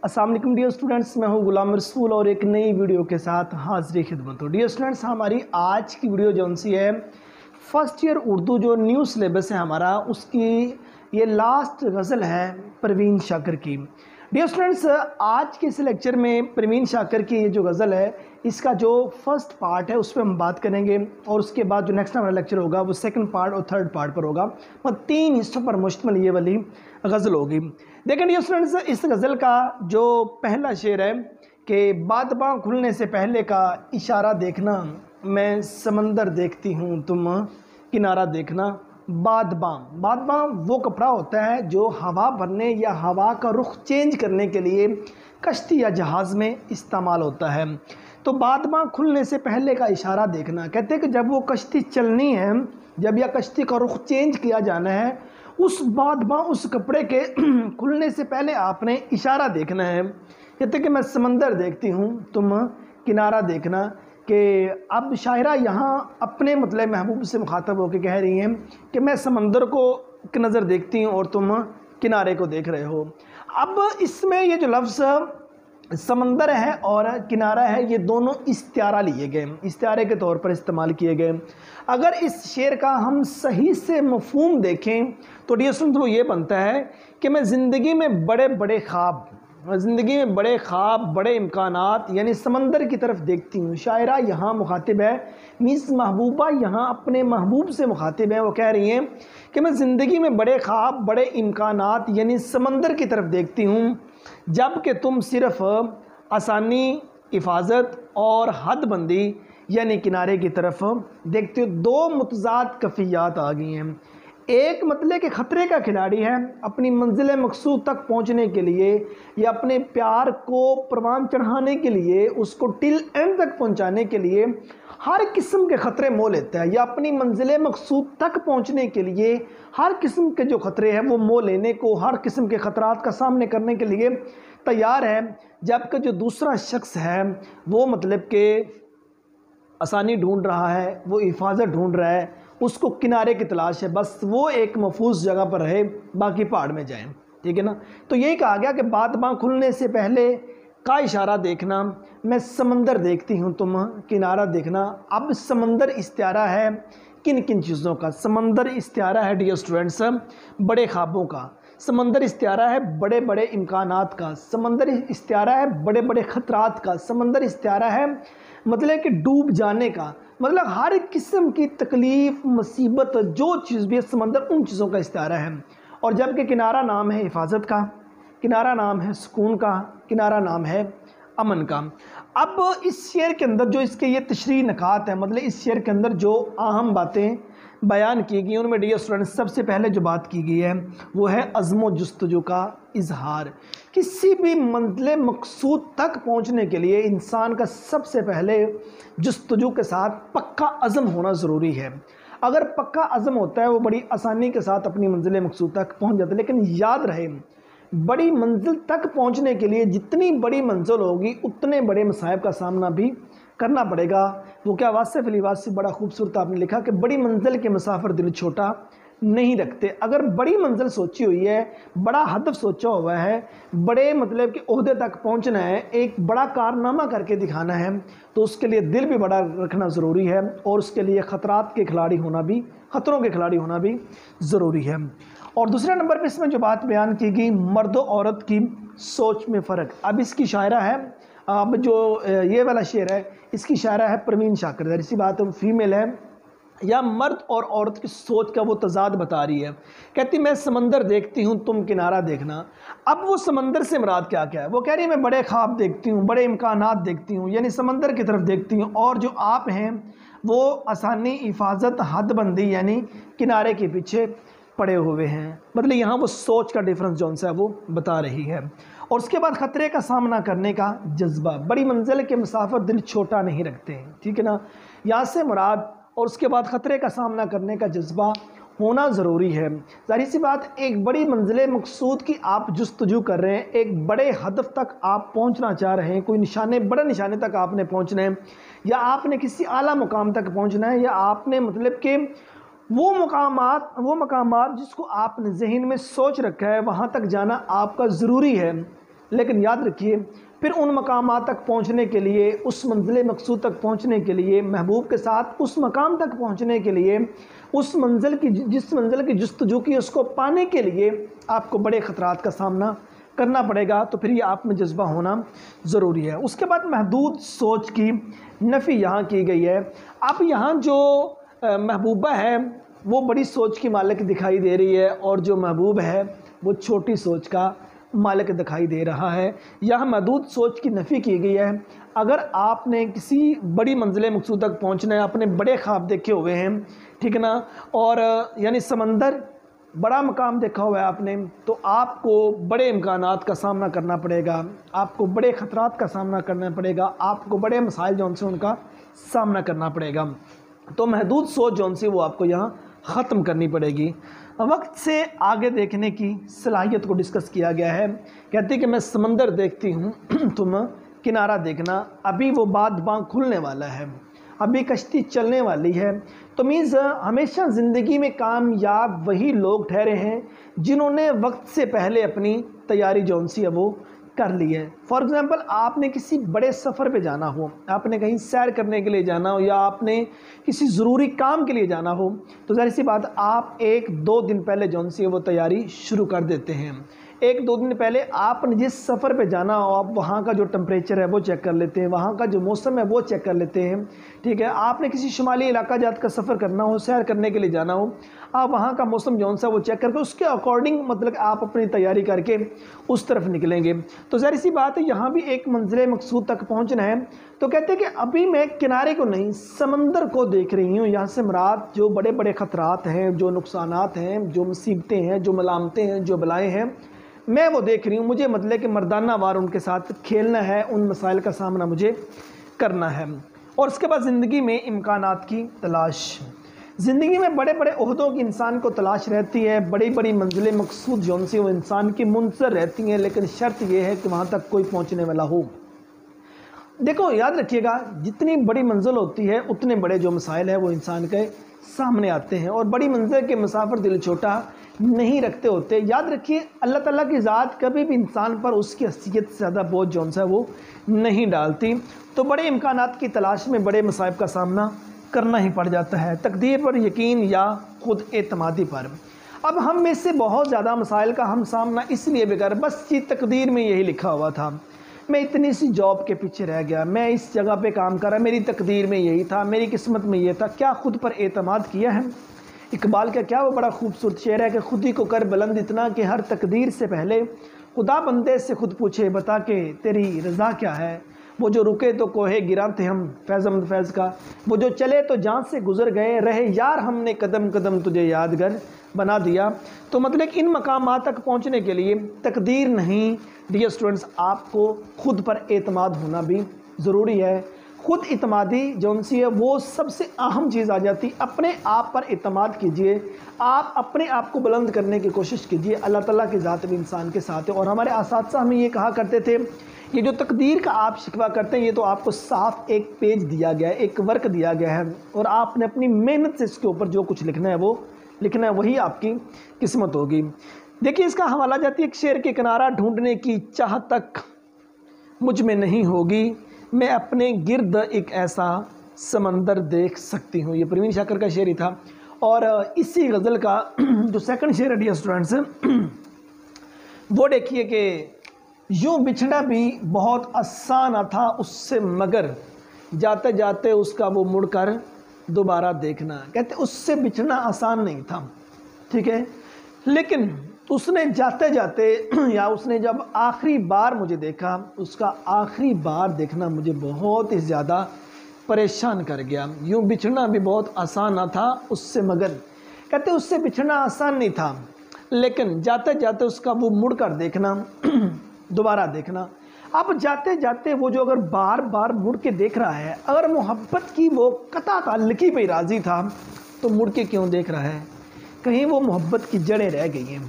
अस्सलाम वालेकुम dear students, मैं हूं गुलाम रसूल और एक नई वीडियो के साथ हाजिर खिदमत हूं। डियर स्टूडेंट्स, हमारी आज की वीडियो जौन सी है फर्स्ट ईयर उर्दू जो न्यू सिलेबस है हमारा, उसकी ये लास्ट गज़ल है परवीन शाकर की। डियर स्टूडेंट्स, आज के इस लेक्चर में परवीन शाकर की ये जो गज़ल है इसका जो फर्स्ट पार्ट है उस पर हम बात करेंगे और उसके बाद जो नेक्स्ट हमारा लेक्चर होगा वो सेकंड पार्ट और थर्ड पार्ट पर होगा। मतलब 3 हिस्सों पर मुश्तमिल ये वाली गज़ल होगी। देखें डियर स्टूडेंट्स, इस गज़ल का जो पहला शेर है कि बादबां खुलने से पहले का इशारा देखना, मैं समंदर देखती हूँ तुम किनारा देखना। बादबां वो कपड़ा होता है जो हवा भरने या हवा का रुख चेंज करने के लिए कश्ती या जहाज़ में इस्तेमाल होता है। तो बादबां खुलने से पहले का इशारा देखना, कहते हैं कि जब वो कश्ती चलनी है, जब यह कश्ती का रुख चेंज किया जाना है, उस बादबां उस कपड़े के खुलने से पहले आपने इशारा देखना है। कहते कि मैं समंदर देखती हूँ तुम किनारा देखना, कि अब शायरा यहाँ अपने मतलब महबूब से मुखातब होकर कह रही हैं कि मैं समंदर को एक नज़र देखती हूँ और तुम किनारे को देख रहे हो। अब इसमें ये जो लफ्ज़ समंदर है और किनारा है, ये दोनों इस्तिआरा लिए गए, इस्तिआरे के तौर पर इस्तेमाल किए गए। अगर इस शेर का हम सही से मफ़हूम देखें तो डियर स्टूडेंट्स वो ये बनता है कि मैं ज़िंदगी में बड़े बड़े ख्वाब, ज़िंदगी में बड़े ख्वाब, बड़े इम्कानात यानी समंदर की तरफ देखती हूँ। शायरा यहाँ मुखातिब है, मीस महबूबा यहाँ अपने महबूब से मुखातिब है। वो कह रही हैं कि मैं ज़िंदगी में बड़े ख्वाब, बड़े इम्कानात यानी समंदर की तरफ देखती हूँ, जबकि तुम सिर्फ़ आसानी, हिफाजत और हदबंदी यानी किनारे की तरफ देखते हो। दो मुतज़ाद कफ़ियात आ गई हैं। एक मतलब कि ख़तरे का खिलाड़ी है, अपनी मंजिल मकसूद तक पहुंचने के लिए या अपने प्यार को परवान चढ़ाने के लिए, उसको टिल एंड तक पहुंचाने के लिए हर किस्म के ख़तरे मोल लेता है, या अपनी मंजिल मकसूद तक पहुंचने के लिए हर किस्म के जो ख़तरे हैं वो मोल लेने को, हर किस्म के ख़तरात का सामने करने के लिए तैयार है। जबकि जो दूसरा शख्स है वो मतलब कि आसानी ढूंढ रहा है, वो हिफाजत ढूंढ रहा है, उसको किनारे की तलाश है, बस वो एक महफूज जगह पर रहे, बाकी पहाड़ में जाए। ठीक है ना। तो यही कहा गया कि बादबां खुलने से पहले का इशारा देखना, मैं समंदर देखती हूँ तुम किनारा देखना। अब समंदर इस्तिआरा है किन किन चीज़ों का? समंदर इस्तिआरा है डियर स्टूडेंट्स बड़े ख्वाबों का, समंदर इस्तिआरा है बड़े बड़े इम्कानात का, समंदर इस्तिआरा है बड़े बड़े ख़तरात का, समंदर इस्तिआरा है मतलब कि डूब जाने का, मतलब हर किस्म की तकलीफ़, मुसीबत, जो चीज़ भी है समंदर उन चीज़ों का इस्तिआरा है। और जबकि किनारा नाम है हिफाजत का, किनारा नाम है सुकून का, किनारा नाम है अमन का। अब इस शेर के अंदर जो इसके ये तशरीह नकात है, मतलब इस शेर के अंदर जो अहम बातें बयान की गई उनमें डियर स्टूडेंट्स सबसे पहले जो बात की गई है वो है अज़्म जस्तजू का इजहार। किसी भी मंजिल मकसूद तक पहुंचने के लिए इंसान का सबसे पहले जस्तजू के साथ पक्का अज़्म होना ज़रूरी है। अगर पक्का अज़्म होता है वो बड़ी आसानी के साथ अपनी मंजिल मकसूद तक पहुंच जाता है। लेकिन याद रहे, बड़ी मंजिल तक पहुंचने के लिए जितनी बड़ी मंजिल होगी उतने बड़े मसाइब का सामना भी करना पड़ेगा। वो क्या वासिफ़ अली वासिफ़ बड़ा खूबसूरत आपने लिखा कि बड़ी मंजिल के मुसाफिर दिल छोटा नहीं रखते। अगर बड़ी मंजिल सोची हुई है, बड़ा हदफ सोचा हुआ है, बड़े मतलब कि ओहदे तक पहुंचना है, एक बड़ा कारनामा करके दिखाना है, तो उसके लिए दिल भी बड़ा रखना ज़रूरी है और उसके लिए ख़तरात के खिलाड़ी होना भी, ख़तरों के खिलाड़ी होना भी ज़रूरी है। और दूसरे नंबर पर इसमें जो बात बयान की गई मर्द और औरत की सोच में फ़र्क। अब इसकी शायरा है, अब जो ये वाला शेर है इसकी शायरा है परवीन शाकर, इसी बात फीमेल है, या मर्द और औरत की सोच का वो तजाद बता रही है। कहती मैं समंदर देखती हूँ तुम किनारा देखना। अब वो समंदर से मुराद क्या क्या है? वो कह रही है मैं बड़े ख्वाब देखती हूँ, बड़े इम्कानात देखती हूँ, यानी समंदर की तरफ देखती हूँ, और जो आप हैं वो आसानी, हिफाजत, हदबंदी यानी किनारे के पीछे पड़े हुए हैं। मतलब यहाँ वो सोच का डिफरेंस जौन सा है वो बता रही है। और उसके बाद ख़तरे का सामना करने का जज्बा, बड़ी मंजिल के मुसाफिर दिल छोटा नहीं रखते हैं। ठीक है ना, यहाँ से मुराद, और उसके बाद ख़तरे का सामना करने का जज्बा होना ज़रूरी है। ज़ाहिर सी बात, एक बड़ी मंजिल मकसूद की आप जस्तजू कर रहे हैं, एक बड़े हदफ तक आप पहुंचना चाह रहे हैं, कोई निशाने, बड़े निशाने तक आपने पहुंचना है, या आपने किसी आला मुकाम तक पहुंचना है, या आपने मतलब कि वो मकामात जिसको आपने जहन में सोच रखा है वहाँ तक जाना आपका ज़रूरी है। लेकिन याद रखिए फिर उन मकामात तक पहुंचने के लिए, उस मंजिल मकसूद तक पहुंचने के लिए, महबूब के साथ उस मकाम तक पहुंचने के लिए, उस जिस मंजिल की जस्तजू की उसको पाने के लिए आपको बड़े ख़तरात का सामना करना पड़ेगा। तो फिर ये आप में जज्बा होना ज़रूरी है। उसके बाद महदूद सोच की नफ़ी यहाँ की गई है। अब यहाँ जो महबूबा है वो बड़ी सोच की मालिक दिखाई दे रही है और जो महबूब है वो छोटी सोच का मालिक दिखाई दे रहा है। यह महदूद सोच की नफ़ी की गई है। अगर आपने किसी बड़ी मंजिल मकसूद तक पहुँचना है, अपने बड़े ख्वाब देखे हुए हैं, ठीक है ना, और यानी समंदर बड़ा मकाम देखा हुआ है आपने, तो आपको बड़े इम्कानात का सामना करना पड़ेगा, आपको बड़े ख़तरात का सामना करना पड़ेगा, आपको बड़े मसाइल जो उनसे उनका सामना करना पड़ेगा। तो महदूद सोच जो उनसे वो आपको यहाँ ख़त्म करनी पड़ेगी। वक्त से आगे देखने की सलाहियत को डिस्कस किया गया है। कहते हैं कि मैं समंदर देखती हूँ तुम किनारा देखना, अभी वो बादबां खुलने वाला है, अभी कश्ती चलने वाली है। तो मीन्स हमेशा ज़िंदगी में कामयाब वही लोग ठहरे हैं जिन्होंने वक्त से पहले अपनी तैयारी जौन सी है वो कर ली है। फॉर एग्ज़ाम्पल आपने किसी बड़े सफ़र पे जाना हो, आपने कहीं सैर करने के लिए जाना हो, या आपने किसी ज़रूरी काम के लिए जाना हो, तो ज़ाहिर सी बात आप 1-2 दिन पहले जौन सी है वो तैयारी शुरू कर देते हैं। 1-2 दिन पहले आपने जिस सफ़र पे जाना हो आप वहाँ का जो टेम्परेचर है वो चेक कर लेते हैं, वहाँ का जो मौसम है वो चेक कर लेते हैं, ठीक है। आपने किसी शुमाली इलाका जात का सफ़र करना हो, सैर करने के लिए जाना हो, आप वहाँ का मौसम जौन सा वो चेक करके उसके अकॉर्डिंग मतलब आप अपनी तैयारी करके उस तरफ निकलेंगे। तो ज़ाहिर सी बात है यहाँ भी एक मंजिल मकसूद तक पहुँचना है। तो कहते हैं कि अभी मैं किनारे को नहीं समंदर को देख रही हूँ। यहाँ से मुराद जो बड़े बड़े ख़तरात हैं, जो नुकसानात हैं, जो मुसीबतें हैं, जो मलामतें हैं, जो बलाएँ हैं, मैं वो देख रही हूँ। मुझे मतलब कि मर्दाना वार उनके साथ खेलना है, उन मसाइल का सामना मुझे करना है। और उसके बाद ज़िंदगी में इम्कानात की तलाश। ज़िंदगी में बड़े बड़े ओहदों की इंसान को तलाश रहती है, बड़ी बड़ी मंजिलें मकसूद जौन सी वो इंसान की मुंतज़र रहती हैं, लेकिन शर्त ये है कि वहाँ तक कोई पहुँचने वाला हो। देखो याद रखिएगा, जितनी बड़ी मंजिल होती है उतने बड़े जो मसाइल है वो इंसान के सामने आते हैं, और बड़ी मंजिल के मुसाफिर दिल छोटा नहीं रखते होते। याद रखिए अल्लाह ताला की ज़ात कभी भी इंसान पर उसकी हैसियत से ज़्यादा बोझ जौन सा वो नहीं डालती। तो बड़े इम्कानात की तलाश में बड़े मसाइब का सामना करना ही पड़ जाता है, तकदीर पर यकीन या खुद एतमादी पर। अब हम में से बहुत ज़्यादा मसाइल का हम सामना इसलिए भी कर, बस ये तकदीर में यही लिखा हुआ था, मैं इतनी सी जॉब के पीछे रह गया, मैं इस जगह पे काम कर रहा, मेरी तकदीर में यही था, मेरी किस्मत में ये था। क्या खुद पर एतमाद किया है? इकबाल का क्या वो बड़ा खूबसूरत शेर है कि खुद ही को कर बुलंद इतना कि हर तकदीर से पहले खुदा बंदे से खुद पूछे बता के तेरी रज़ा क्या है। वो जो रुके तो कोहे गिरा थे हम, फैज़ अहमद फैज़ का। वो जो चले तो जान से गुजर गए, रहे यार हमने कदम कदम तुझे यादगार बना दिया। तो मतलब इन मकामात तक पहुँचने के लिए तकदीर नहीं डियर स्टूडेंट्स, आपको खुद पर एतमाद होना भी ज़रूरी है। खुद इतमादी जौन सी है वो सबसे अहम चीज़ आ जाती। अपने आप पर इतमाद कीजिए, आप अपने आप को बुलंद करने की कोशिश कीजिए। अल्लाह ताला की ज़ात भी इंसान के साथ है। और हमारे असातिज़ा हमें ये कहा करते थे, ये जो तकदीर का आप शिकवा करते हैं ये तो आपको साफ एक पेज दिया गया है, एक वर्क दिया गया है, और आपने अपनी मेहनत से इसके ऊपर जो कुछ लिखना है वो लिखना है, वही आपकी किस्मत होगी। देखिए इसका हवाला जाती है, एक शेर के किनारा ढूंढने की चाह तक मुझ में नहीं होगी, मैं अपने गिर्द एक ऐसा समंदर देख सकती हूँ। ये परवीन शाकर का शेर ही था। और इसी गज़ल का जो सेकंड शेर है डियर स्टूडेंट्स, वो देखिए कि यूँ बिछड़ा भी बहुत आसान था उससे, मगर जाते जाते उसका वो मुड़कर दोबारा देखना। कहते उससे बिछड़ना आसान नहीं था, ठीक है, लेकिन उसने जाते जाते या उसने जब आखिरी बार मुझे देखा, उसका आखिरी बार देखना मुझे बहुत ही ज़्यादा परेशान कर गया। यूँ बिछड़ना भी बहुत आसान था उससे, मगर कहते उससे बिछड़ना आसान नहीं था, लेकिन जाते जाते उसका वो मुड़ कर देखना दोबारा देखना। अब जाते जाते वो जो अगर बार बार मुड़ के देख रहा है, अगर मोहब्बत की वो कता ताल्लुकी पे राज़ी था तो मुड़ के क्यों देख रहा है? कहीं वो मोहब्बत की जड़ें रह गई हैं,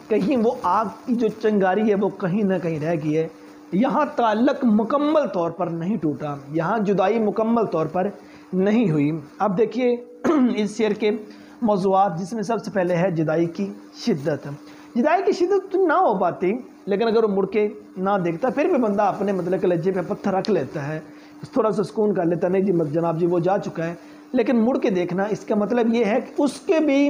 कहीं वो आग की जो चिंगारी है वो कहीं ना कहीं रह गई है। यहाँ ताल्लुक़ मुकम्मल तौर पर नहीं टूटा, यहाँ जुदाई मुकम्मल तौर पर नहीं हुई। अब देखिए इस शेर के मौज़ूआत, जिसमें सबसे पहले है जुदाई की शिद्दत। जुदाई की शिद्दत ना हो पाती, लेकिन अगर वो मुड़ के ना देखता फिर भी बंदा अपने मतलब के लज्जे पे पत्थर रख लेता है, थोड़ा सा सुकून कर लेता, नहीं जी मत जनाब जी वो जा चुका है। लेकिन मुड़ के देखना इसका मतलब ये है कि उसके भी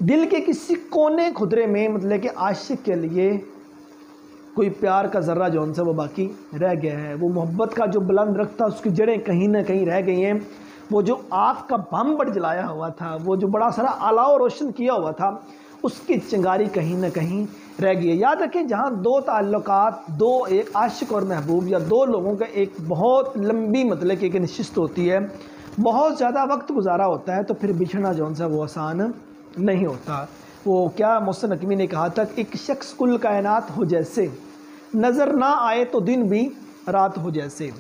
दिल के किसी कोने खुदरे में मतलब कि आशिक के लिए कोई प्यार का ज़र्रा जो उनसे वो बाकी रह गया है। वो मोहब्बत का जो बुलंद रखता उसकी जड़ें कहीं ना कहीं रह गई हैं। वो जो आग का बम बट जलाया हुआ था, वो जो बड़ा सारा अलाव रोशन किया हुआ था, उसकी चिंगारी कहीं ना कहीं रह गई है। याद रखें, जहाँ दो ताल्लुकात, दो एक आशिक और महबूब या दो लोगों का एक बहुत लंबी मतलब कि एक नशिस्त होती है, बहुत ज़्यादा वक्त गुजारा होता है, तो फिर बिछड़ना जो सा वो आसान नहीं होता। वो क्या मोहसिन नकवी ने कहा था, एक शख्स कुल कायनात हो जैसे, नज़र ना आए तो दिन भी रात हो जैसे।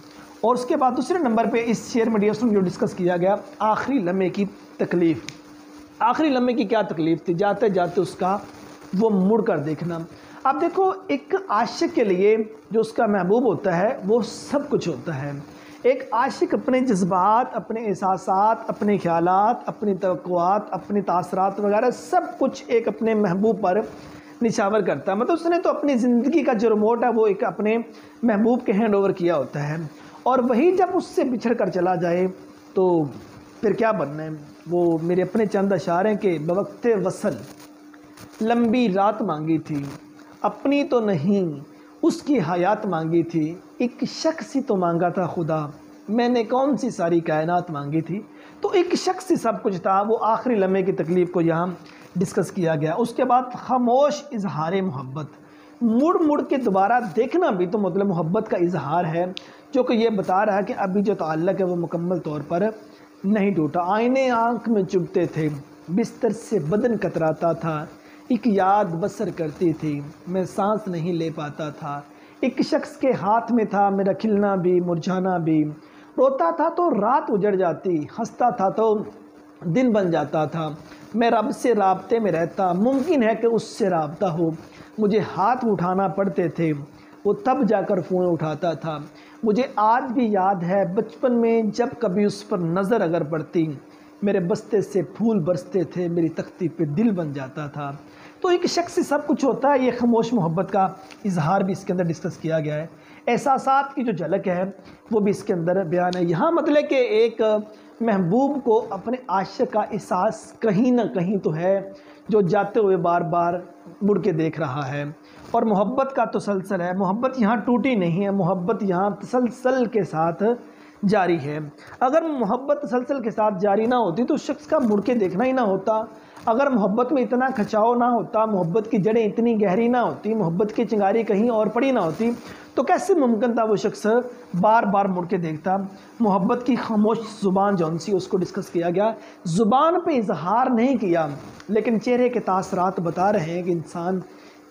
और उसके बाद दूसरे नंबर पे इस शेयर में जो डिस्कस किया गया, आखिरी लम्हे की तकलीफ़। आखिरी लम्हे की क्या तकलीफ़ थी? जाते जाते उसका वो मुड़ कर देखना। अब देखो, एक आशिक के लिए जो उसका महबूब होता है वो सब कुछ होता है। एक आशिक अपने जज्बात, अपने एहसासात, अपने ख्यालात, अपनी तवक्कुआत, अपनी तासरात वगैरह सब कुछ एक अपने महबूब पर निछावर करता है। मतलब उसने तो अपनी ज़िंदगी का जो रिमोट है वो एक अपने महबूब के हैंड ओवर किया होता है। और वही जब उससे बिछड़ कर चला जाए तो फिर क्या बनना है। वो मेरे अपने चंद अशार हैं कि बवक्ते वसल लंबी रात मांगी थी, अपनी तो नहीं उसकी हयात मांगी थी, एक शख्स ही तो मांगा था खुदा, मैंने कौन सी सारी कायनात मांगी थी। तो एक शख्स ही सब कुछ था। वो आखिरी लम्हे की तकलीफ़ को यहाँ डिस्कस किया गया। उसके बाद खामोश इजहार मोहब्बत, मुड़ मुड़ के दोबारा देखना भी तो मतलब मोहब्बत का इजहार है, जो कि ये बता रहा है कि अभी जो ताल्लुक़ है वो मुकम्मल तौर पर नहीं टूटा। आईने आँख में चुभते थे, बिस्तर से बदन कतराता था, एक याद बसर करती थी, मैं सांस नहीं ले पाता था। एक शख्स के हाथ में था मेरा खिलना भी मुरझाना भी, रोता था तो रात उजड़ जाती, हंसता था तो दिन बन जाता था। मैं रब से राब्ते में रहता, मुमकिन है कि उससे राब्ता हो। मुझे हाथ उठाना पड़ते थे, वो तब जाकर फ़ोन उठाता था। मुझे आज भी याद है बचपन में जब कभी उस पर नज़र अगर पड़ती, मेरे बस्ते से फूल बरसते थे, मेरी तख्ती पे दिल बन जाता था। तो एक शख्स से सब कुछ होता है। ये खामोश मोहब्बत का इजहार भी इसके अंदर डिस्कस किया गया है। एहसासात की जो झलक है वो भी इसके अंदर बयान है। यहाँ मतलब कि एक महबूब को अपने आशिक का एहसास कहीं ना कहीं तो है, जो जाते हुए बार बार मुड़ के देख रहा है। और मोहब्बत का तसलसल है, मोहब्बत यहाँ टूटी नहीं है, मोहब्बत यहाँ तसलसल के साथ जारी है। अगर मोहब्बत तसलसल के साथ जारी ना होती तो उस शख्स का मुड़ के देखना ही ना होता। अगर मोहब्बत में इतना खचाव ना होता, मोहब्बत की जड़ें इतनी गहरी ना होती, मोहब्बत की चिंगारी कहीं और पड़ी ना होती, तो कैसे मुमकिन था वो शख्स बार बार मुड़ के देखता। मोहब्बत की खामोश ज़ुबान जौन सी उसको डिस्कस किया गया। ज़ुबान पे इजहार नहीं किया, लेकिन चेहरे के तासरात बता रहे हैं कि इंसान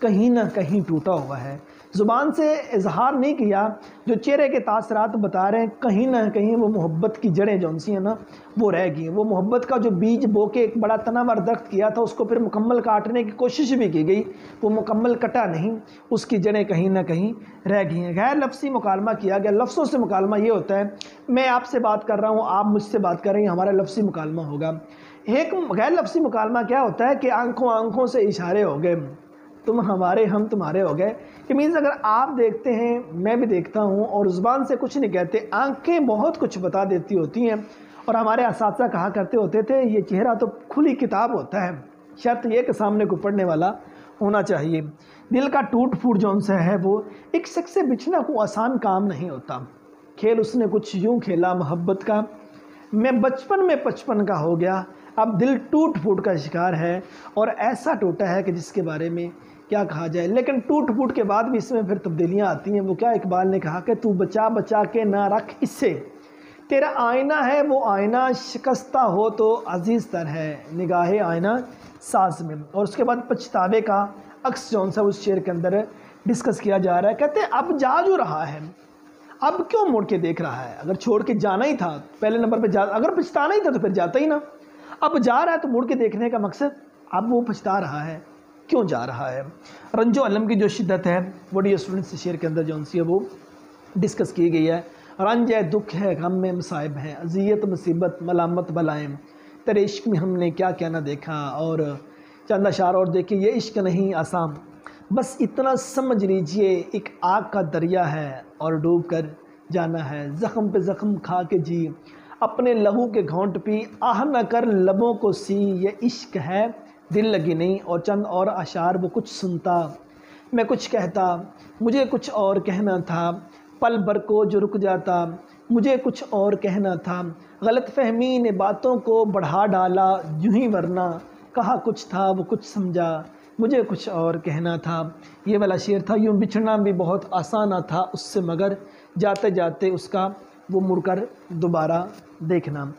कहीं ना कहीं टूटा हुआ है। ज़ुबान से इजहार नहीं किया, जो चेहरे के तासरात बता रहे हैं कहीं ना कहीं वो मोहब्बत की जड़ें जौन सी हैं ना वो रह गई हैं। वो मोहब्बत का जो बीज बो के एक बड़ा तनावर दरख्त किया था, उसको फिर मुकम्मल काटने की कोशिश भी की गई, वो मुकम्मल कटा नहीं, उसकी जड़ें कहीं ना कहीं रह गई हैं। गैर लफ्सी मुकालमा किया गया। लफ्ज़ों से मुकालमा ये होता है, मैं आपसे बात कर रहा हूँ, आप मुझसे बात कर रहे हैं, हमारा लफ्सी मुकालमा होगा। एक गैर लफ्सी मुकालमा क्या होता है कि आंखों आंखों से इशारे हो गए, तुम हमारे हम तुम्हारे हो गए। कि मीन्स अगर आप देखते हैं मैं भी देखता हूँ और ज़ुबान से कुछ नहीं कहते, आंखें बहुत कुछ बता देती होती हैं। और हमारे असातिज़ा कहा करते होते थे ये चेहरा तो खुली किताब होता है, शर्त ये कि सामने को पढ़ने वाला होना चाहिए। दिल का टूट फूट जौन सा है वो एक शख्स से बिछना को आसान काम नहीं होता। खेल उसने कुछ यूँ खेला मोहब्बत का, मैं बचपन में 55 का हो गया, अब दिल टूट फूट का शिकार है। और ऐसा टूटा है कि जिसके बारे में क्या कहा जाए। लेकिन टूट फूट के बाद भी इसमें फिर तब्दीलियाँ आती हैं। वो क्या इकबाल ने कहा कि तू बचा बचा के ना रख इससे, तेरा आईना है वो आईना शिकस्ता हो तो अजीज़ तर है निगाहे आईना साज में। और उसके बाद पछतावे का अक्स जौन सा उस शेर के अंदर डिस्कस किया जा रहा है। कहते हैं अब जा जो रहा है, अब क्यों मुड़ के देख रहा है। अगर छोड़ के जाना ही था पहले नंबर पे अगर पछताना ही था तो फिर जाता ही ना। अब जा रहा है तो मुड़ के देखने का मकसद, अब वो पछता रहा है, क्यों जा रहा है। रंजो अलम की जो शिद्दत है वो डी स्टूडेंट्स के शेर के अंदर जौन सी है वो डिस्कस की गई है। रंज है, दुख है, गम में मसाइब हैं, अजियत मुसीबत मलामत बलाएं, तेरे इश्क में हमने क्या क्या ना देखा। और चंद अशार और देखिए। ये इश्क नहीं आसाम, बस इतना समझ लीजिए एक आग का दरिया है और डूब कर जाना है। ज़ख्म पे ज़ख्म खा के जी, अपने लहू के घोंट पी, आह न कर लबों को सी। ये इश्क है दिल लगी नहीं। और चंद और अशार वो कुछ सुनता, मैं कुछ कहता, मुझे कुछ और कहना था। पल भर को जो रुक जाता, मुझे कुछ और कहना था। गलत फहमी ने बातों को बढ़ा डाला यूं ही, वरना कहा कुछ था वो कुछ समझा, मुझे कुछ और कहना था। ये वाला शेर था। यूँ बिछड़ना भी बहुत आसान था उससे, मगर जाते जाते उसका वो मुड़कर दोबारा देखना।